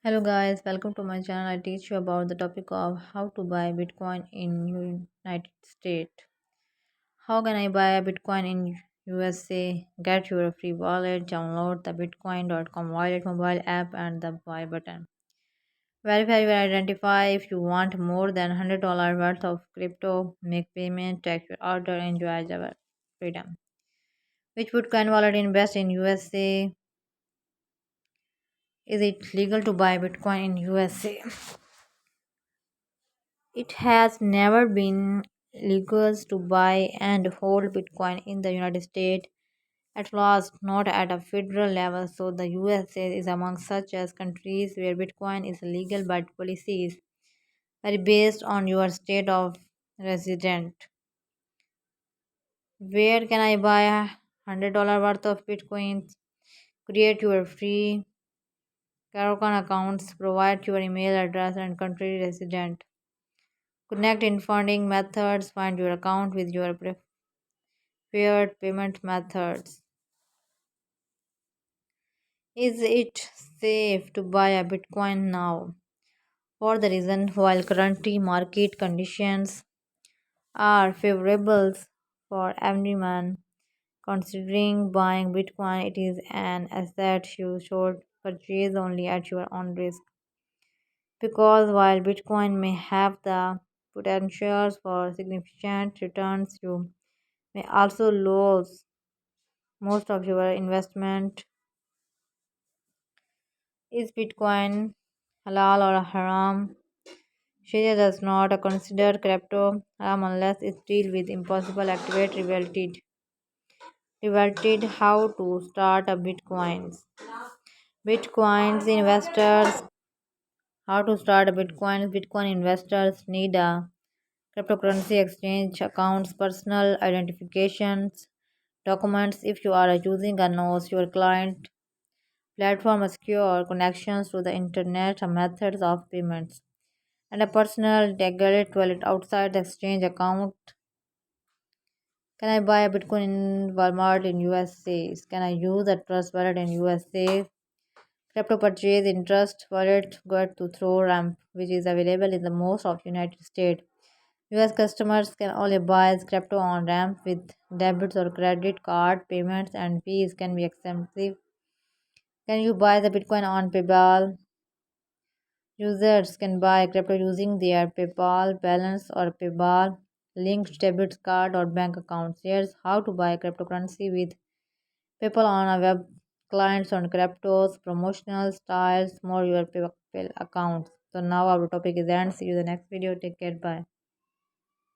Hello guys, welcome to my channel. I teach you about the topic of how to buy Bitcoin in United States. How can I buy a Bitcoin in USA? Get your free wallet, download the bitcoin.com wallet mobile app and the buy button. Verify your identify if you want more than $100 worth of crypto, make payment, track your order, enjoy the freedom. Which Bitcoin wallet invest in USA? Is it legal to buy Bitcoin in USA? It has never been legal to buy and hold Bitcoin in the United States, at least not at a federal level. So the USA is among such as countries where Bitcoin is legal, but policies vary based on your state of resident. Where can I buy $100 worth of Bitcoins? Create your free Karokan accounts, provide your email address and country resident. Connect in funding methods, find your account with your preferred payment methods. Is it safe to buy a Bitcoin now? For the reason while currently market conditions are favorable for everyone considering buying Bitcoin, it is an asset you should purchase only at your own risk. Because while Bitcoin may have the potential for significant returns, you may also lose most of your investment. Is Bitcoin halal or haram? Sharia does not consider crypto haram unless it deals with impossible activate reverted how to start a Bitcoins investors how to start a Bitcoin investors need a cryptocurrency exchange accounts, personal identifications, documents if you are using a node, your client platform secure connections to the internet and methods of payments, and a personal integrated wallet outside the exchange account. Can I buy a Bitcoin in Walmart in USA? Can I use a Trust wallet in USA? Crypto purchase in Trust wallet got to throw ramp, which is available in the most of United States. US customers can only buy crypto on ramp with debits or credit card payments and fees can be expensive. Can you buy the Bitcoin on PayPal? Users can buy crypto using their PayPal balance or PayPal linked debit card or bank account. Here's how to buy cryptocurrency with PayPal on a web clients on cryptos, promotional styles, more your PayPal accounts. So now our topic is end. See you in the next video. Take care. Bye.